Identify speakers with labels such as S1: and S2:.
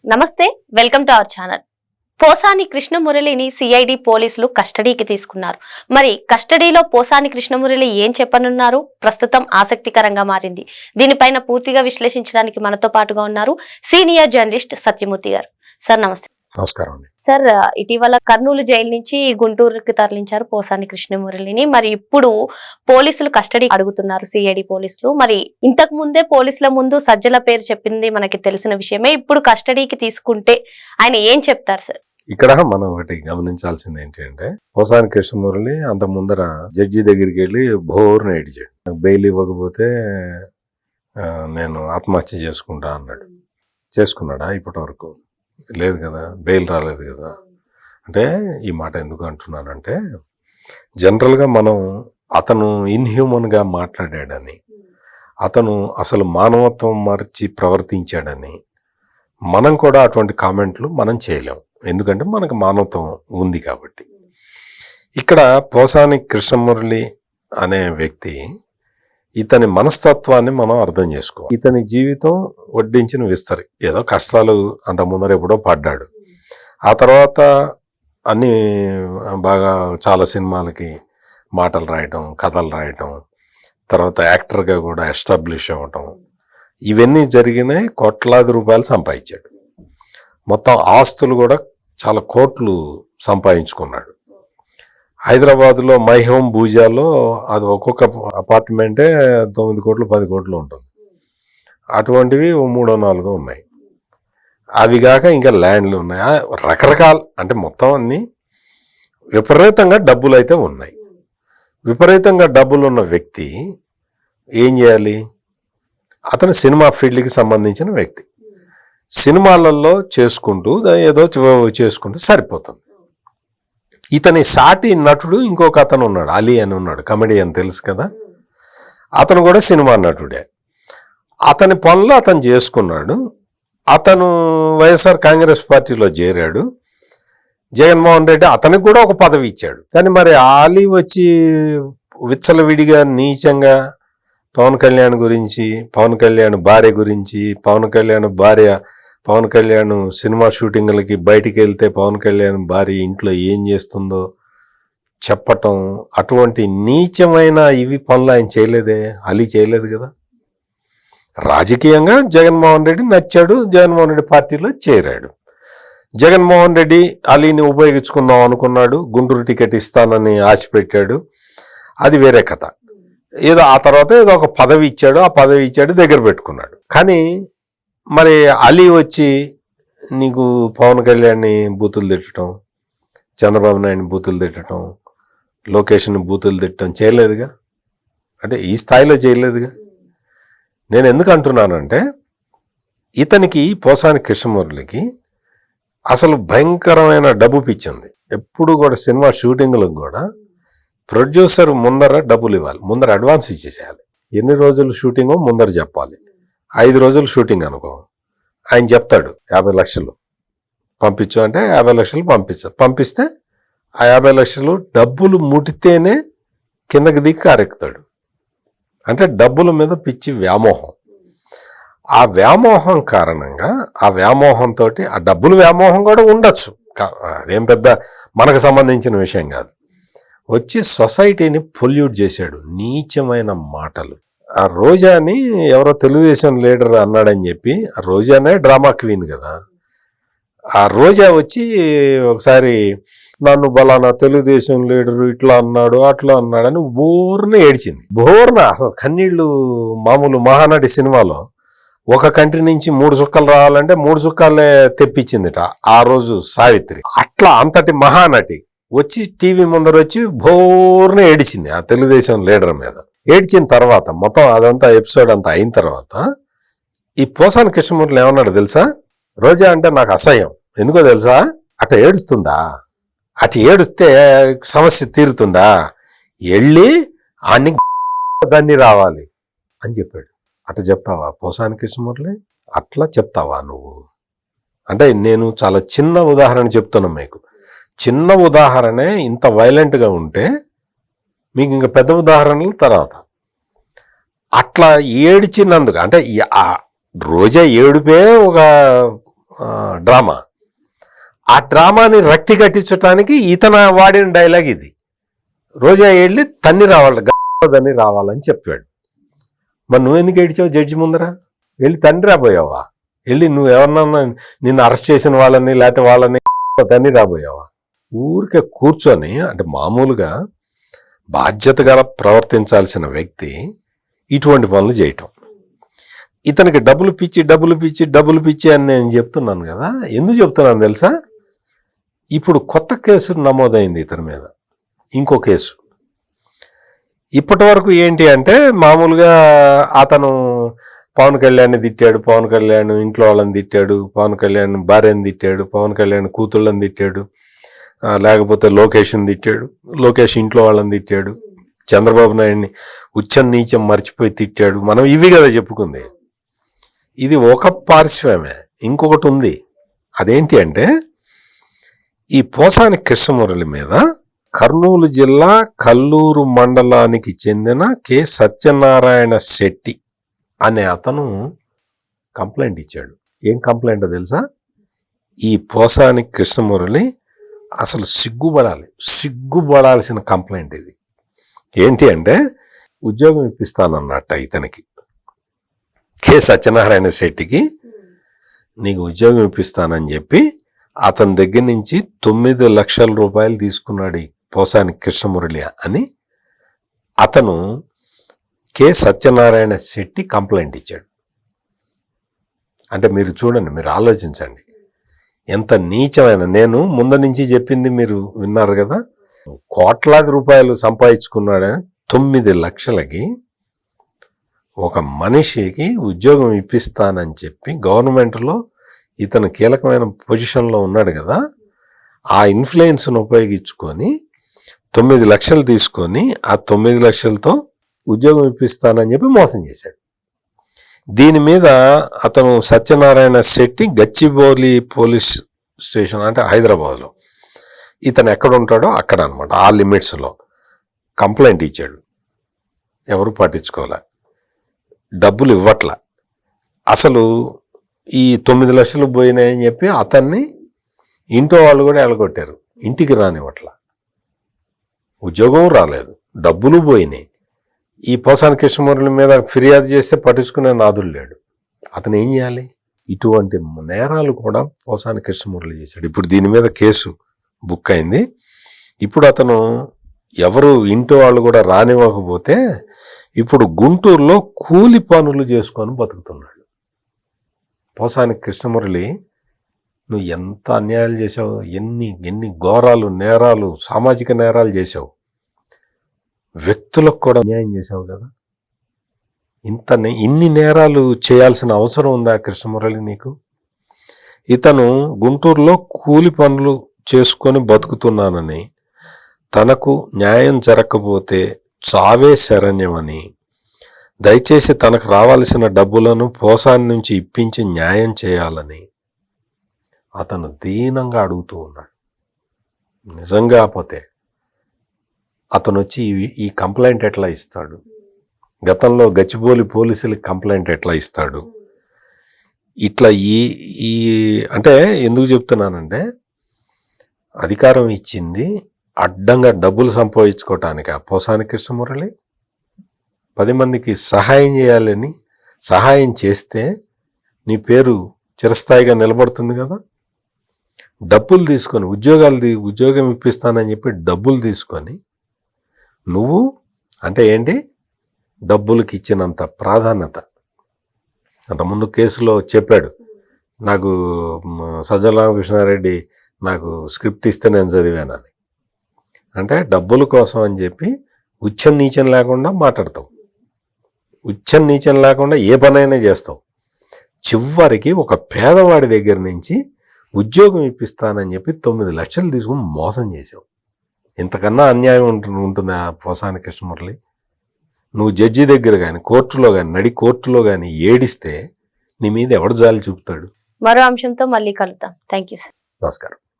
S1: నమస్తే, welcome to our channel. Posani కృష్ణమురళిని CID పోలీసులు కస్టడీకి తీసుకున్నారు. మరి కస్టడీలో పోసాని కృష్ణమురళి ఏం చెప్పనున్నారు? ప్రస్తుతం ఆసక్తికరంగా మారింది. దీనిపైన పూర్తిగా విశ్లేషించడానికి మనతో పాటుగా ఉన్నారు సీనియర్ జర్నలిస్ట్ సత్యమూర్తి గారు. సార్ నమస్తే.
S2: నమస్కారం అండి.
S1: సార్, ఇటీవల కర్నూలు జైలు నుంచి గుంటూరుకి తరలించారు పోసాని కృష్ణమురళిని. మరి ఇప్పుడు పోలీసులు కస్టడీ అడుగుతున్నారు, సిఐడి పోలీసులు. మరి ఇంతకు ముందే పోలీసుల ముందు సజ్జల పేరు చెప్పింది మనకి తెలిసిన విషయమే. ఇప్పుడు కస్టడీకి తీసుకుంటే ఆయన ఏం చెప్తారు సార్?
S2: ఇక్కడ మనం ఒకటి గమనించాల్సింది ఏంటంటే, పోసాని కృష్ణమురళి అంత ముందర జడ్జి దగ్గరికి వెళ్ళి బోర్ని ఏడిచాడు. బెయిల్ ఇవ్వకపోతే నేను ఆత్మహత్య చేసుకుంటా అన్నాడు. చేసుకున్నాడా? ఇప్పటి వరకు లేదు కదా, బెయిల్ రాలేదు కదా. అంటే ఈ మాట ఎందుకు అంటున్నానంటే, జనరల్గా మనం అతను ఇన్హ్యూమన్గా మాట్లాడాడని, అతను అసలు మానవత్వం మరిచి ప్రవర్తించాడని మనం కూడా అటువంటి కామెంట్లు మనం చేయలేం. ఎందుకంటే మనకు మానవత్వం ఉంది కాబట్టి. ఇక్కడ పోసాని కృష్ణమురళి అనే వ్యక్తి, ఇతని మనస్తత్వాన్ని మనం అర్థం చేసుకోవాలి. ఇతని జీవితం వడ్డించిన విస్తరి. ఏదో కష్టాలు అంత ముందర ఎప్పుడో పడ్డాడు. ఆ తర్వాత అన్ని బాగా చాలా సినిమాలకి మాటలు రాయటం, కథలు రాయటం, తర్వాత యాక్టర్గా కూడా ఎస్టాబ్లిష్ అవ్వటం, ఇవన్నీ జరిగినాయి. కోట్లాది రూపాయలు సంపాదించాడు. మొత్తం ఆస్తులు కూడా చాలా కోట్లు సంపాదించుకున్నాడు. హైదరాబాద్లో మై హోమ్ భూజాలో అది ఒక్కొక్క అపార్ట్మెంటే 9 కోట్లు 10 కోట్లు ఉంటుంది. అటువంటివి 3-4 ఉన్నాయి. అవి కాక ఇంకా ల్యాండ్లు ఉన్నాయి, రకరకాల. అంటే మొత్తం అన్ని విపరీతంగా డబ్బులు అయితే ఉన్నాయి. విపరీతంగా డబ్బులు ఉన్న వ్యక్తి ఏం చేయాలి? అతను సినిమా ఫీల్డ్కి సంబంధించిన వ్యక్తి. సినిమాలలో చేసుకుంటూ ఏదో చేసుకుంటూ సరిపోతుంది. ఇతని సాటి నటుడు ఇంకొక అతను ఉన్నాడు, అలీ అని ఉన్నాడు, కమెడియన్ తెలుసు కదా. అతను కూడా సినిమా నటుడే. అతని పనులు అతను చేసుకున్నాడు. అతను వైఎస్ఆర్ కాంగ్రెస్ పార్టీలో చేరాడు. జగన్మోహన్ రెడ్డి అతనికి కూడా ఒక పదవి ఇచ్చాడు. కానీ మరి అలీ వచ్చి విచ్చలవిడిగా నీచంగా పవన్ కళ్యాణ్ గురించి, పవన్ కళ్యాణ్ భార్య గురించి, పవన్ కళ్యాణ్ సినిమా షూటింగ్లకి బయటికి వెళ్తే పవన్ కళ్యాణ్ భార్య ఇంట్లో ఏం చేస్తుందో చెప్పటం, అటువంటి నీచమైన ఇవి పనులు ఆయన చేయలేదే, అలీ చేయలేదు కదా. రాజకీయంగా జగన్మోహన్ రెడ్డి నచ్చాడు, జగన్మోహన్ రెడ్డి పార్టీలో చేరాడు. జగన్మోహన్ రెడ్డి అలీని ఉపయోగించుకుందాం అనుకున్నాడు, గుంటూరు టికెట్ ఇస్తానని ఆశ పెట్టాడు, అది వేరే కథ. ఏదో ఆ తర్వాత ఏదో ఒక పదవి ఇచ్చాడు, ఆ పదవి ఇచ్చాడు, దగ్గర పెట్టుకున్నాడు. కానీ మరి అలీ వచ్చి నీకు పవన్ కళ్యాణ్ని బూతులు తిట్టడం, చంద్రబాబు నాయుడిని బూతులు తిట్టడం, లోకేష్ని బూతులు తిట్టడం చేయలేదుగా. అంటే ఈ స్థాయిలో చేయలేదుగా. నేను ఎందుకు అంటున్నానంటే, ఇతనికి పోసాని కృష్ణమురళికి అసలు భయంకరమైన డబ్బు పిచ్చింది. ఎప్పుడు కూడా సినిమా షూటింగ్లకు కూడా ప్రొడ్యూసర్ ముందర డబ్బులు ఇవ్వాలి, ముందర అడ్వాన్స్ ఇచ్చేసేయాలి. ఎన్ని రోజులు షూటింగో ముందర చెప్పాలి. 5 రోజులు షూటింగ్ అనుకో, ఆయన చెప్తాడు 50 లక్షలు పంపించు అంటే 50 లక్షలు పంపిస్తే ఆ 50 లక్షలు డబ్బులు ముట్టితేనే కిందకి దిక్కు కారెక్కుతాడు. అంటే డబ్బుల మీద పిచ్చి వ్యామోహం. ఆ వ్యామోహం కారణంగా, ఆ వ్యామోహంతో, ఆ డబ్బులు వ్యామోహం కూడా ఉండొచ్చు, అదేం పెద్ద మనకు సంబంధించిన విషయం కాదు. వచ్చి సొసైటీని పొల్యూట్ చేశాడు, నీచమైన మాటలు. ఆ రోజాని ఎవరో తెలుగుదేశం లీడర్ అన్నాడని చెప్పి, ఆ రోజానే డ్రామా క్వీన్ కదా, ఆ రోజా వచ్చి ఒకసారి నన్ను బలానా తెలుగుదేశం లీడరు ఇట్లా అన్నాడు అట్లా అన్నాడని బోర్న ఏడ్చింది. బోర్న కన్నీళ్లు. మామూలు మహానటి సినిమాలో ఒక కంట్రీ నుంచి 3 చుక్కలు రావాలంటే 3 చుక్కలే తెప్పించిందిట ఆ రోజు సావిత్రి. అట్లా అంతటి మహానటి వచ్చి టీవీ ముందర వచ్చి బోర్న ఏడిచింది ఆ తెలుగుదేశం లీడర్ మీద. ఏడ్చిన తర్వాత మొత్తం అదంతా ఎపిసోడ్ అంతా అయిన తర్వాత ఈ పోసాని కృష్ణమురళి ఏమన్నాడు తెలుసా? రోజా అంటే నాకు అసహ్యం. ఎందుకో తెలుసా? అట ఏడుస్తుందా, అటు ఏడుస్తే సమస్య తీరుతుందా, వెళ్ళి అన్ని దాన్ని రావాలి అని చెప్పాడు. అట చెప్తావా పోసాని కృష్ణమురళి? అట్లా చెప్తావా నువ్వు? అంటే నేను చాలా చిన్న ఉదాహరణ చెప్తున్నా మీకు. చిన్న ఉదాహరణే ఇంత వైలెంట్గా ఉంటే మీకు ఇంకా పెద్ద ఉదాహరణలు తర్వాత. అట్లా ఏడ్చినందుకు అంటే ఆ రోజా ఏడుపే డ్రామా. ఆ డ్రామాని రక్తి కట్టించడానికి ఇతను వాడిన డైలాగ్ ఇది. రోజా వెళ్ళి తన్ని రావాలని చెప్పాడు. మరి నువ్వు ఎందుకు ఏడ్చావు జడ్జి ముందర? వెళ్ళి తండ్రి రాబోయావా? వెళ్ళి నువ్వు ఎవరినన్నా నిన్ను అరెస్ట్ చేసిన వాళ్ళని లేకపోతే వాళ్ళని తన్ని రాబోయావా? ఊరికే కూర్చొని, అంటే మామూలుగా బాధ్యతగా ప్రవర్తించాల్సిన వ్యక్తి ఇటువంటి పనులు చేయటం. ఇతనికి డబ్బులు పిచ్చి అని నేను చెప్తున్నాను కదా. ఎందుకు చెప్తున్నాను తెలుసా? ఇప్పుడు కొత్త కేసు నమోదైంది ఇతని మీద, ఇంకో కేసు. ఇప్పటి వరకు ఏంటి అంటే మామూలుగా అతను పవన్ కళ్యాణ్ని తిట్టాడు, పవన్ కళ్యాణ్ ఇంట్లో వాళ్ళని తిట్టాడు, పవన్ కళ్యాణ్ భార్యని తిట్టాడు, పవన్ కళ్యాణ్ కూతుళ్ళని తిట్టాడు, లేకపోతే లోకేష్ని తిట్టాడు, లోకేష్ ఇంట్లో వాళ్ళని తిట్టాడు, చంద్రబాబు నాయుడిని ఉచ్చం నీచం మర్చిపోయి తిట్టాడు. మనం ఇవి కదా చెప్పుకుంది. ఇది ఒక పార్శ్వమే. ఇంకొకటి ఉంది. అదేంటి అంటే ఈ పోసాని కృష్ణమురళి మీద కర్నూలు జిల్లా కల్లూరు మండలానికి చెందిన కె సత్యనారాయణ శెట్టి అనే అతను కంప్లైంట్ ఇచ్చాడు. ఏం కంప్లైంట్ తెలుసా? ఈ పోసాని కృష్ణమురళి అసలు సిగ్గుపడాల్సిన కంప్లైంట్ ఇది. ఏంటి అంటే ఉద్యోగం ఇప్పిస్తానన్నట్ట ఇతనికి, కె సత్యనారాయణ శెట్టికి నీకు ఉద్యోగం ఇప్పిస్తానని చెప్పి అతని దగ్గర నుంచి 9 లక్షల రూపాయలు తీసుకున్నాడు ఈ పోసాని కృష్ణమురళి అని అతను కె సత్యనారాయణ శెట్టి కంప్లైంట్ ఇచ్చాడు. అంటే మీరు చూడండి, మీరు ఆలోచించండి ఎంత నీచమైన. నేను ముందు నుంచి చెప్పింది మీరు విన్నారు కదా. కోట్లాది రూపాయలు సంపాదించుకున్నాడని 9 లక్షలకి ఒక మనిషికి ఉద్యోగం ఇప్పిస్తానని చెప్పి గవర్నమెంట్లో ఇతను కీలకమైన పొజిషన్లో ఉన్నాడు కదా, ఆ ఇన్ఫ్లుయెన్స్ను ఉపయోగించుకొని 9 లక్షలు తీసుకొని ఆ 9 లక్షలతో ఉద్యోగం ఇప్పిస్తానని చెప్పి మోసం చేశాడు. దీని మీద అతను సత్యనారాయణ శెట్టి గచ్చిబౌలి పోలీస్ స్టేషన్, అంటే హైదరాబాద్లో, ఇతను ఎక్కడ ఉంటాడో అక్కడ అనమాట, ఆ లిమిట్స్లో కంప్లైంట్ ఇచ్చాడు. ఎవరు పట్టించుకోలే, డబ్బులు ఇవ్వట్ల. అసలు ఈ 9 లక్షలు పోయినాయని చెప్పి అతన్ని ఇంట్లో వాళ్ళు కూడా ఎలగొట్టారు. ఇంటికి రానివ్వట్ల, ఉద్యోగం రాలేదు, డబ్బులు పోయినాయి. ఈ పోసాని కృష్ణమురళి మీద ఫిర్యాదు చేస్తే పట్టించుకునే నాదులు లేడు. అతను ఏం చేయాలి? ఇటువంటి నేరాలు కూడా పోసాని కృష్ణమురళి చేశాడు. ఇప్పుడు దీని మీద కేసు బుక్ అయింది. ఇప్పుడు అతను ఎవరు ఇంటి వాళ్ళు కూడా రానివ్వకపోతే ఇప్పుడు గుంటూరులో కూలి పనులు చేసుకొని బతుకుతున్నాడు. పోసాని కృష్ణమురళి, నువ్వు ఎంత అన్యాయాలు చేసావు, ఎన్ని ఘోరాలు, నేరాలు, సామాజిక నేరాలు చేసావు, వ్యక్తులకు కూడా అన్యాయం చేసావు కదా. ఇన్ని నేరాలు చేయాల్సిన అవసరం ఉందా కృష్ణమురళి నీకు? ఇతను గుంటూరులో కూలి పనులు చేసుకొని బతుకుతున్నానని, తనకు న్యాయం జరగకపోతే చావే శరణ్యమని, దయచేసి తనకు రావాల్సిన డబ్బులను పోసాని నుంచి ఇప్పించి న్యాయం చేయాలని అతను దీనంగా అడుగుతూ ఉన్నాడు. నిజంగా పోతే అతను వచ్చి ఈ కంప్లైంట్ ఎట్లా ఇస్తాడు? గతంలో గచ్చిబౌలి పోలీసులకి కంప్లైంట్ ఎట్లా ఇస్తాడు? ఇట్లా ఈ అంటే ఎందుకు చెప్తున్నానంటే, అధికారం ఇచ్చింది అడ్డంగా డబ్బులు సంపాదించుకోవటానికి ఆ పోసాని కృష్ణమురళి 10 మందికి సహాయం చేయాలని సహాయం చేస్తే నీ పేరు చిరస్థాయిగా నిలబడుతుంది కదా. డబ్బులు తీసుకొని ఉద్యోగం ఇప్పిస్తానని చెప్పి డబ్బులు తీసుకొని నువ్వు అంటే ఏంటి, డబ్బులకి ఇచ్చినంత ప్రాధాన్యత. అంతకుముందు కేసులో చెప్పాడు, నాకు సజ్జల రామకృష్ణారెడ్డి నాకు స్క్రిప్ట్ ఇస్తే నేను చదివానని. అంటే డబ్బుల కోసం అని చెప్పి ఉచ్చం నీచం లేకుండా మాట్లాడతావు, ఉచ్చం నీచం లేకుండా ఏ పనైనా చేస్తావు. చివరికి ఒక పేదవాడి దగ్గర నుంచి ఉద్యోగం ఇప్పిస్తానని చెప్పి 9 లక్షలు తీసుకుని మోసం చేసావు. ఇంతకన్నా అన్యాయం ఉంటుందా పోసాని కృష్ణమురళి? నువ్వు జడ్జి దగ్గర కానీ కోర్టులో కానీ నడి కోర్టులో కానీ ఏడిస్తే నీ మీద ఎవడు జాలి చూపుతాడు?
S1: మరో అంశంతో మళ్ళీ కలుద్దాం. Thank you sir.
S2: నమస్కారం.